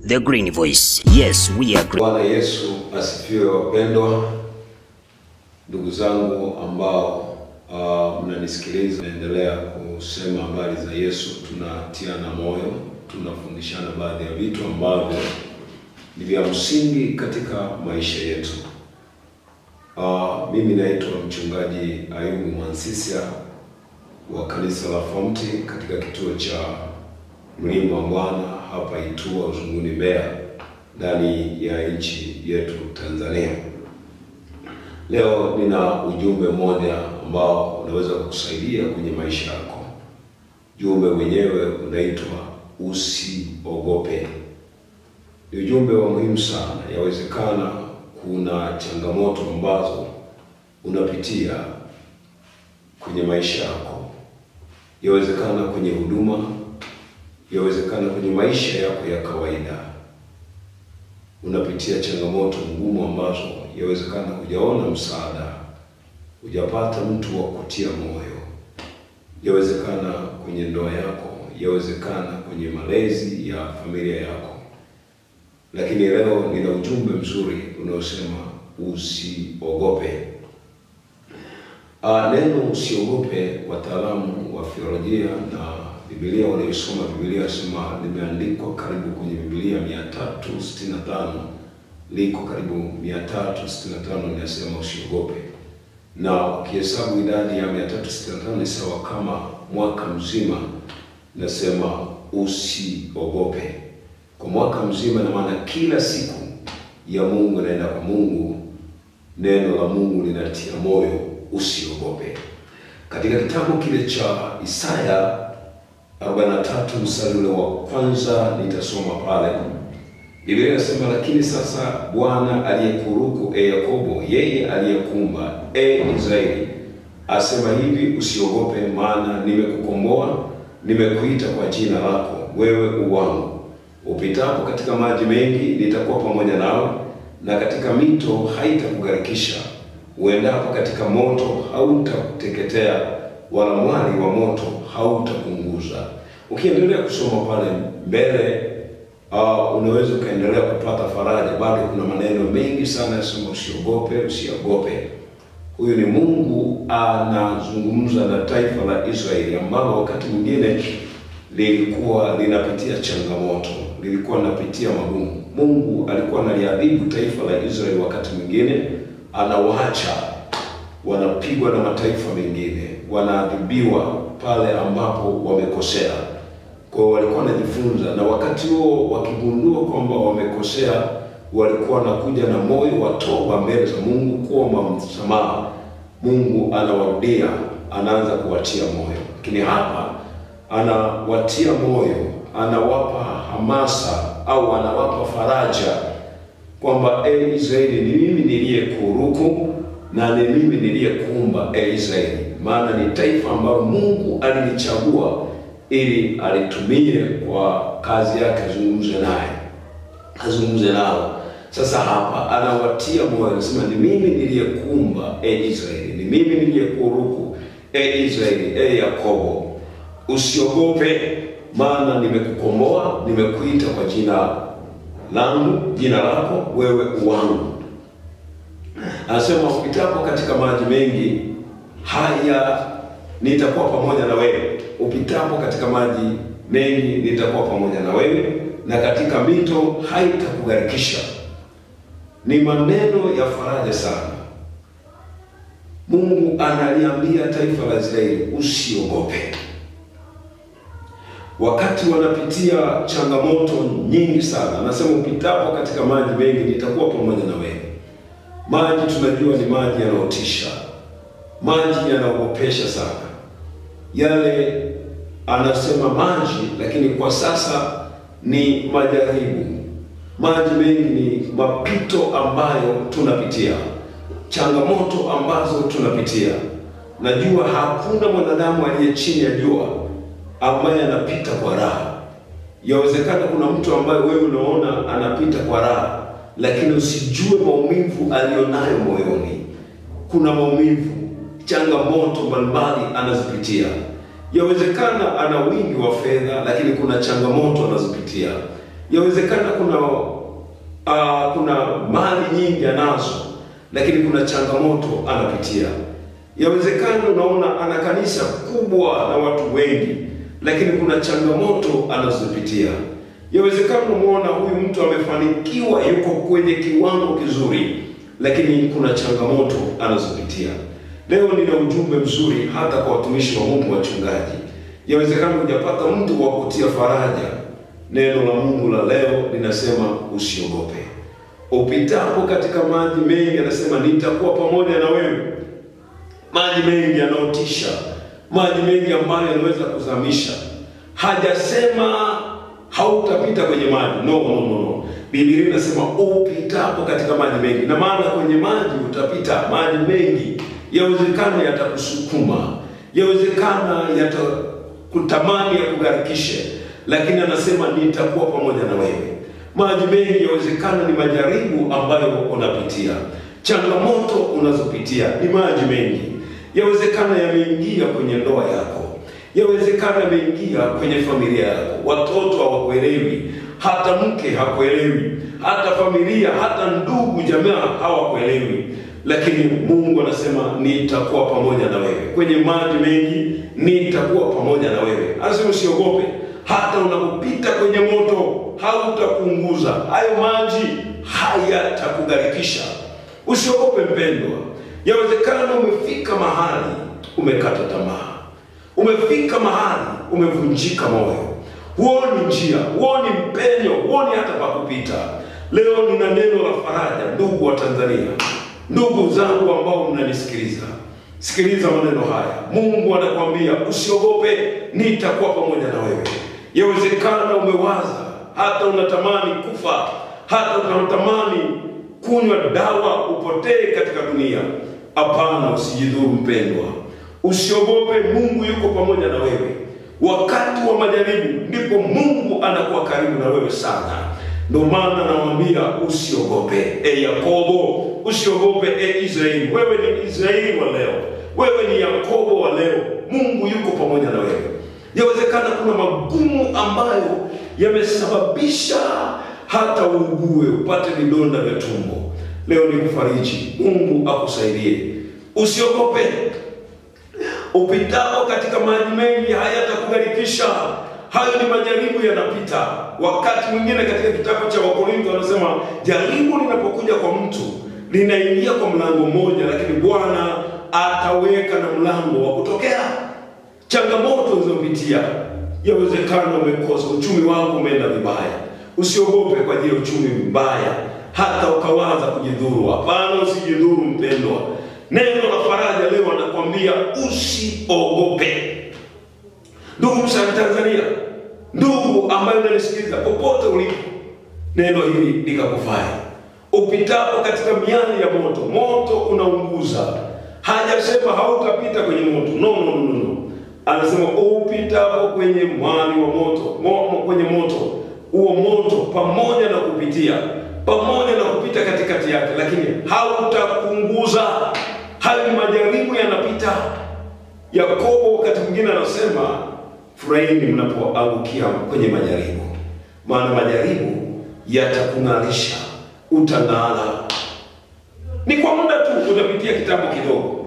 The Green Voice. Yes, we are green. Bwana Yesu asifiwe wapendwa. Ndugu zangu ambao mnanisikiliza, naendelea kusema habari za Yesu, tunatiana moyo, tunafundishana baadhi ya vitu ambavyo ni vya msingi katika maisha yetu. Mimi naitwa mchungaji Ayubu Mwansisia wa kanisa la Fomti katika kituo cha Mlima wa Bwana hapa Itua Uzunguni Mbeya, ndani ya nchi yetu Tanzania. Leo nina ujumbe mmoja ambao unaweza kukusaidia kwenye maisha yako. Ujumbe wenyewe unaitwa usiogope. Ni ujumbe wa muhimu sana. Yawezekana kuna changamoto ambazo unapitia kwenye maisha yako. Yawezekana kwenye huduma, yawezekana kwenye maisha yako ya kawaida. Unapitia changamoto ngumu ambazo yawezekana hujaona msaada, hujapata mtu wa kutia moyo. Yawezekana kwenye ndoa yako, yawezekana kwenye malezi ya familia yako. Lakini leo nina ujumbe mzuri unaosema usiogope. Neno usiogope, wataalamu wa theolojia na Biblia wanayosoma Biblia wasema limeandikwa karibu kwenye Biblia 365, liko karibu 365 linasema usiogope. Na ukihesabu idadi ya 365 ni sawa kama mwaka mzima, nasema usiogope. Kwa mwaka mzima, na maana kila siku ya Mungu naenda kwa Mungu, neno la Mungu linatia moyo usiogope. Katika kitabu kile cha Isaya 43 mstari ule wa kwanza nitasoma pale. Biblia inasema, lakini sasa Bwana aliyekuruku Yakobo, yeye aliyekuumba Israeli, asema hivi, usiogope, maana nimekukomboa, nimekuita kwa jina lako, wewe uwangu. Upitapo katika maji mengi, nitakuwa pamoja nawe, na katika mito haitakugharikisha. Uendapo katika moto hautakuteketea, wala mwali wa moto hautakunguza. Ukiendelea kusoma pale mbele, unaweza ukaendelea kupata faraja. Bado kuna maneno mengi sana yasema usiogope, usiogope. Huyu ni Mungu anazungumza na taifa la Israeli ambalo wakati mwingine lilikuwa linapitia changamoto, lilikuwa linapitia magumu. Mungu alikuwa analiadhibu taifa la Israeli wakati mwingine, anawaacha wanapigwa na mataifa mengine, wanaadhibiwa pale ambapo wamekosea. Kwa hiyo walikuwa wanajifunza, na wakati huo wakigundua kwamba wamekosea, walikuwa wanakuja na moyo wa toba mbele za Mungu kuomba msamaha. Mungu anawarudia, anaanza kuwatia moyo. Lakini hapa anawatia moyo, anawapa hamasa au anawapa faraja kwamba Israeli, ni mimi niliyekuruku na ni mimi niliyekuumba Israeli. Maana ni taifa ambalo Mungu alilichagua ili alitumie kwa kazi yake, azungumze nao. Sasa hapa anawatia moyo, anasema ni mimi niliyekuumba Israeli, ni mimi niliyekuruku Israeli, Yakobo. Usiogope, maana nimekukomboa, nimekuita kwa jina langu, jina lako, wewe uwangu. Anasema upitapo katika maji mengi, haya nitakuwa pamoja na wewe. Upitapo katika maji mengi, nitakuwa pamoja na wewe, na katika mito haitakugharikisha. Ni maneno ya faraja sana. Mungu analiambia taifa la Israeli usiogope. Wakati wanapitia changamoto nyingi sana, anasema upitapo katika maji mengi, nitakuwa pamoja na wewe. Maji tunajua ni maji yanayotisha, maji yanaogopesha sana. Yale anasema maji, lakini kwa sasa ni majaribu. Maji mengi ni mapito ambayo tunapitia, changamoto ambazo tunapitia. Najua hakuna mwanadamu aliye chini ya jua ambaye anapita kwa raha. Yawezekana kuna mtu ambaye wewe unaona anapita kwa raha, lakini usijue maumivu alionayo moyoni. Kuna maumivu, changamoto mbalimbali anazipitia. Yawezekana ana wingi wa fedha, lakini kuna changamoto anazipitia. Yawezekana kuna mali nyingi anazo, lakini kuna changamoto anapitia. Yawezekana unaona ana kanisa kubwa na watu wengi, lakini kuna changamoto anazopitia. Yawezekana unaona huyu mtu amefanikiwa, yuko kwenye kiwango kizuri, lakini kuna changamoto anazopitia. Leo nina ujumbe mzuri hata kwa watumishi wa Mungu, wachungaji. Yawezekana hujapata mtu wa kutia faraja. Neno la Mungu la leo linasema usiogope. Upitapo katika maji mengi, anasema nitakuwa pamoja na wewe. Maji mengi yanaotisha, maji mengi ambayo yanaweza kuzamisha. Hajasema hautapita kwenye maji. No. Biblia inasema upitapo katika maji mengi. Na maana kwenye maji utapita, maji mengi. Yawezekana yatakusukuma, yawezekana yatakutamani ya kugarikishe, lakini anasema nitakuwa pamoja na wewe. Maji mengi yawezekana ni majaribu ambayo unapitia, changamoto unazopitia ni maji mengi. Yawezekana yameingia kwenye ndoa yako, yawezekana yameingia kwenye familia yako. Watoto hawakuelewi, hata mke hakuelewi, hata familia, hata ndugu jamaa hawakuelewi, lakini Mungu anasema nitakuwa pamoja na wewe. Kwenye maji mengi nitakuwa pamoja na wewe. Anasema usiogope. Hata unapopita kwenye moto hautakuunguza. Hayo maji hayatakugarikisha. Usiogope mpendwa. Yawezekana umefika mahali umekata tamaa. Umefika mahali umevunjika moyo. Huoni njia, huoni mpenyo, huoni hata pa kupita. Leo nina neno la faraja, ndugu wa Tanzania. Ndugu zangu ambao mnanisikiliza, sikiliza maneno haya. Mungu anakuambia usiogope, nitakuwa pamoja na wewe. Yawezekana umewaza, hata unatamani kufa, hata unatamani kunywa dawa upotee katika dunia. Hapana, usijidhuru mpendwa. Usiogope, Mungu yuko pamoja na wewe. Wakati wa majaribu ndipo Mungu anakuwa karibu na wewe sana. Ndio maana nawaambia usiogope, Yakobo, usiogope Israeli. Wewe ni Israeli wa leo, wewe ni Yakobo wa leo. Mungu yuko pamoja na wewe. Yawezekana kuna magumu ambayo yamesababisha hata uugue, upate vidonda vya tumbo. Leo ni kufariji, Mungu akusaidie. Usiogope. Upitapo katika maji mengi hayatakugarikisha. Hayo ni majaribu yanapita. Wakati mwingine katika kitabu cha Wakorintho anasema jaribu linapokuja kwa mtu linaingia kwa mlango mmoja, lakini Bwana ataweka na mlango wa kutokea. Changamoto unazopitia, yawezekana umekosa, uchumi wako umeenda vibaya. Usiogope kwa ajili ya uchumi mbaya hata ukawaza kujidhuru. Hapana, usijidhuru mpendwa. Neno la faraja leo anakuambia usiogope. Ndugu msanii Tanzania, ndugu ambaye unanisikiliza popote ulipo, neno hili likakufanya. Upitapo katika miali ya moto, moto unaunguza. Hajasema hautapita kwenye moto. No. Anasema upitapo kwenye mwali wa moto, kwenye moto. Huo moto pamoja na kupita katikati yake, lakini hautakunguza. Hayo ni majaribu yanapita. Yakobo wakati mwingine anasema furahini mnapoangukia kwenye majaribu, maana majaribu yatakung'arisha, utang'ara. Ni kwa muda tu, utapitia kitabu kidogo.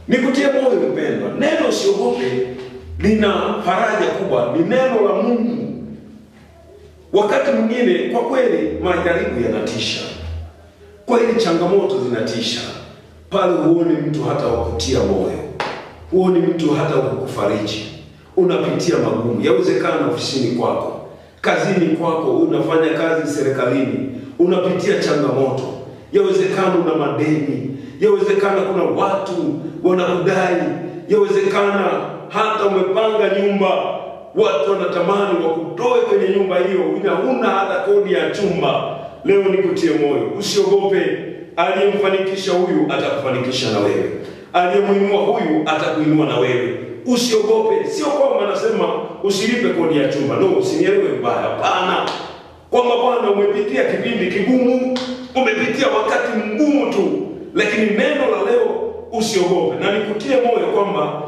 Nikutie moyo mpendwa, neno usiogope lina faraja kubwa, ni neno la Mungu. Wakati mwingine kwa kweli majaribu yanatisha, kweli changamoto zinatisha. Pale huoni mtu hata wakutia moyo, huoni mtu hata wakufariji. Unapitia magumu. Yawezekana ofisini kwako, kazini kwako, unafanya kazi serikalini, unapitia changamoto. Yawezekana una madeni, yawezekana kuna watu wanakudai, yawezekana hata umepanga nyumba, watu wanatamani wakutoe kwenye nyumba hiyo, huna hata kodi ya chumba. Leo nikutie moyo, usiogope. Aliyemfanikisha huyu atakufanikisha na wewe. Aliyemuinua huyu atakuinua na wewe. Usiogope. Sio kwamba anasema usilipe kodi ya chumba. No, usinielewe vibaya. Hapana. Kwamba Bwana umepitia kipindi kigumu, umepitia wakati mgumu tu, lakini neno la leo usiogope. Na nikutie moyo kwamba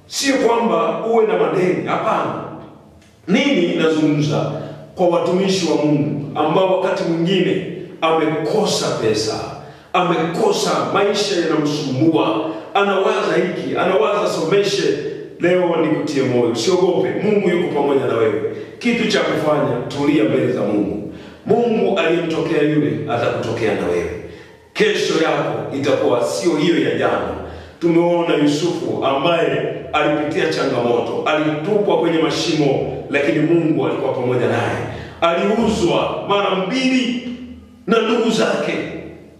sio kwamba uwe na madeni. Hapana. Nini ninazungumza? kwa watumishi wa Mungu ambao wakati mwingine amekosa pesa, amekosa, maisha yanamsumbua, anawaza hiki, anawaza someshe. Leo nikutie moyo, usiogope, Mungu yuko pamoja na wewe. Kitu cha kufanya, tulia mbele za Mungu. Mungu aliyemtokea yule atakutokea na wewe. Kesho yako itakuwa sio hiyo ya jana. Tumeona Yusufu ambaye alipitia changamoto, alitupwa kwenye mashimo, lakini Mungu alikuwa pamoja naye. Aliuzwa mara 2 na ndugu zake,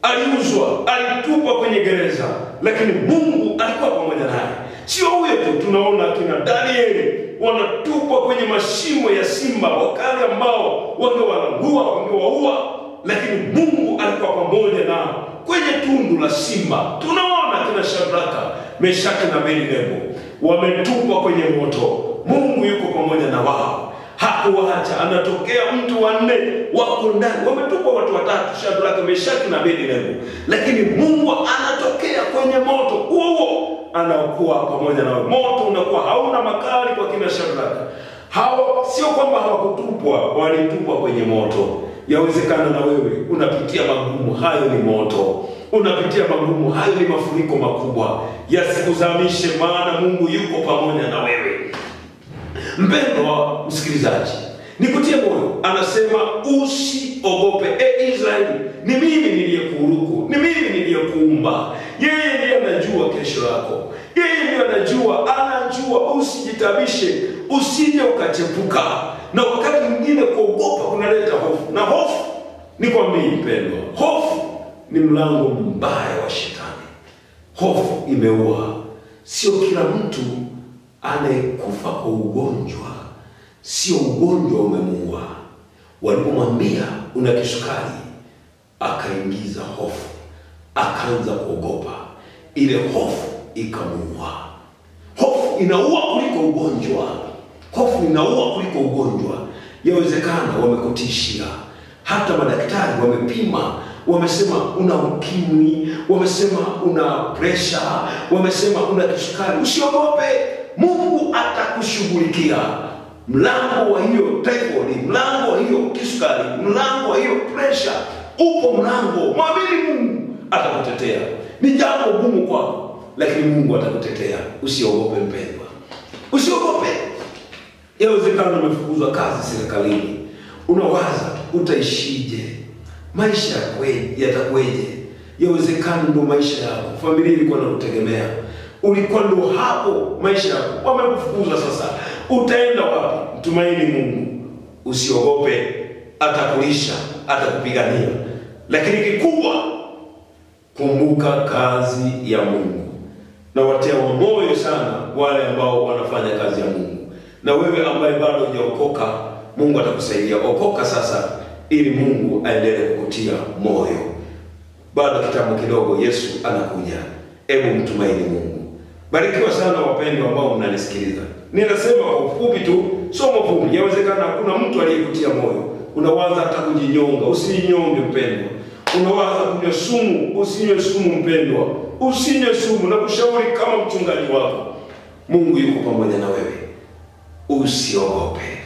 aliuzwa, alitupwa kwenye gereza, lakini Mungu alikuwa pamoja naye. Sio huyo tu, tunaona kina Danieli wanatupwa kwenye mashimo ya simba, wakali ambao wangewaangua, wangewaua, lakini Mungu alikuwa pamoja nao kwenye tundu la simba. Tunaona kina Shadraka, Meshaki na Abednego wametupwa kwenye moto. Mungu yuko pamoja na wao, hakuacha. Anatokea mtu wa 4 wako ndani, wametupwa watu 3, Shadraka, Meshaki na Abednego, lakini Mungu anatokea kwenye moto huo, anakuwa pamoja na wao. Moto unakuwa hauna makali kwa kina Shadraka. Hao sio kwamba hawakutupwa, walitupwa kwenye moto. Yawezekana na wewe unapitia magumu, hayo ni moto. Unapitia magumu, hayo ni mafuriko makubwa. Yasikuzamishe, maana Mungu yuko pamoja na wewe. Mpendwa msikilizaji, nikutie moyo, anasema usiogope, Israeli, ni mimi niliyekuruku, ni mimi niliyekuumba. Yeye ndiye anajua kesho yako. Yeye ndiye anajua, usijitabishe, usije ukachepuka. Na wakati mwingine kuogopa kunaleta hofu. Na hofu, nikwambie mpendwa, hofu ni mlango mbaya wa shetani. Hofu imeua. Sio kila mtu anayekufa kwa ugonjwa, sio ugonjwa umemuua. Walipomwambia una kisukari, akaingiza hofu, akaanza kuogopa. Ile hofu ikamuua. Hofu inaua kuliko ugonjwa. Hofu inaua kuliko ugonjwa. Yawezekana wamekutishia, hata madaktari wamepima, wamesema una ukimwi, wamesema una pressure, wamesema una kisukari. Usiogope, Mungu atakushughulikia. Mlango wa hiyo typhoid, mlango wa hiyo kisukari, mlango wa hiyo pressure, upo mlango. Mwamini Mungu, atakutetea. Ni jambo gumu kwako, lakini Mungu atakutetea. Usiogope mpendwa, usiogope. Yawezekana umefukuzwa kazi serikalini, unawaza utaishije, maisha yatakweje? Yawezekana ndio maisha yako, familia ilikuwa inakutegemea, ulikuwa ndio hapo maisha yako, wamekufukuza sasa, utaenda wapi? Tumaini Mungu, usiogope, atakulisha, atakupigania. Lakini kikubwa, kumbuka kazi ya Mungu. Na watia moyo sana wale ambao wanafanya kazi ya Mungu. Na wewe ambaye bado hujaokoka, Mungu atakusaidia. Okoka sasa ili Mungu aendelee kukutia moyo. Bado kitambo kidogo Yesu anakuja. Hebu mtumaini Mungu. Barikiwa sana wapendwa ambao mnanisikiliza. Ninasema kwa ufupi tu, somo fupi. Yawezekana hakuna mtu aliyekutia moyo. Unawaza hata kujinyonga, usijinyonge mpendwa. Unawaza kunywa sumu, usinywe sumu mpendwa. Usinywe sumu, na kushauri kama mchungaji wako. Mungu yuko pamoja na wewe. Usiogope.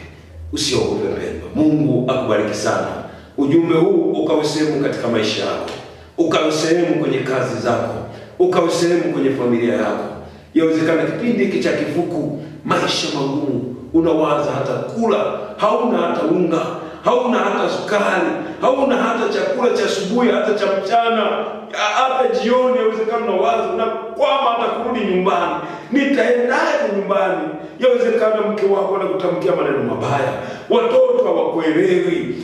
Usiogope mpendwa. Mungu akubariki sana. Ujumbe huu ukawe sehemu katika maisha yako. Ukawe sehemu kwenye kazi zako. Ukawe sehemu kwenye familia yako. Yawezekana kipindi hiki cha kifuku, maisha magumu, unawaza hata kula, hauna hata unga, hauna hata sukari, hauna hata chakula cha asubuhi, hata cha mchana, hata jioni. Yawezekana unawaza unakwama hata kurudi nyumbani. Nitaendaje nyumbani? Yawezekana mke wako anakutamkia maneno mabaya, watoto hawakuelewi.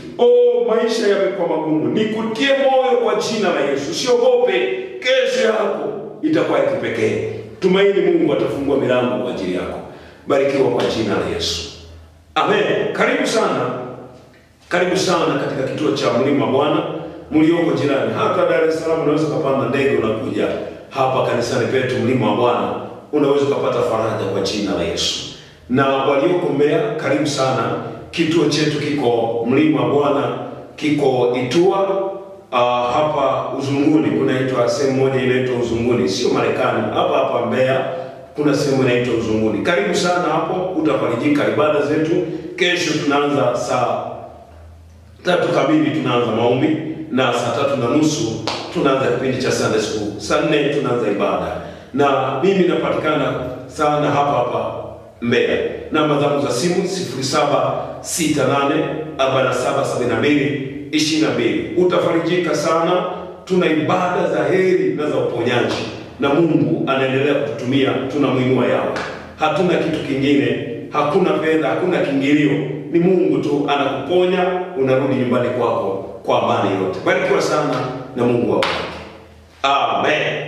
Maisha yamekuwa magumu. Nikutie moyo kwa jina la Yesu. Usiogope, kesho yako itakuwa ya kipekee. Tumaini Mungu atafungua milango kwa ajili yako. Barikiwa kwa jina la Yesu. Amen. Karibu sana. Karibu sana katika kituo cha Mlima wa Bwana. Mlioko jirani, hata Dar es Salaam unaweza kupanda ndege unakuja hapa kanisani petu Mlima wa Bwana. Unaweza kupata faraja kwa jina la Yesu. Na walioko Mbeya, karibu sana. Kituo chetu kiko Mlima wa Bwana, kiko Itua. Hapa Uzunguni kunaitwa sehemu moja inaitwa Uzunguni, sio Marekani. Hapa Mbeya kuna sehemu inaitwa Uzunguni. Karibu sana hapo, utafarijika. Ibada zetu kesho tunaanza saa 3 kamili tunaanza maombi, na saa 3:30 tunaanza kipindi cha Sunday School. Saa 4 tunaanza ibada. Na mimi napatikana sana hapa Mbeya. Namba zangu za simu 0768477222. Utafarijika sana. Tuna ibada za heri na za uponyaji, na Mungu anaendelea kututumia. Tunamuinua yao, hatuna kitu kingine, hakuna fedha, hakuna kiingilio. Ni Mungu tu anakuponya, unarudi nyumbani kwako kwa amani yote. Barikiwa sana na Mungu awabariki. Amen.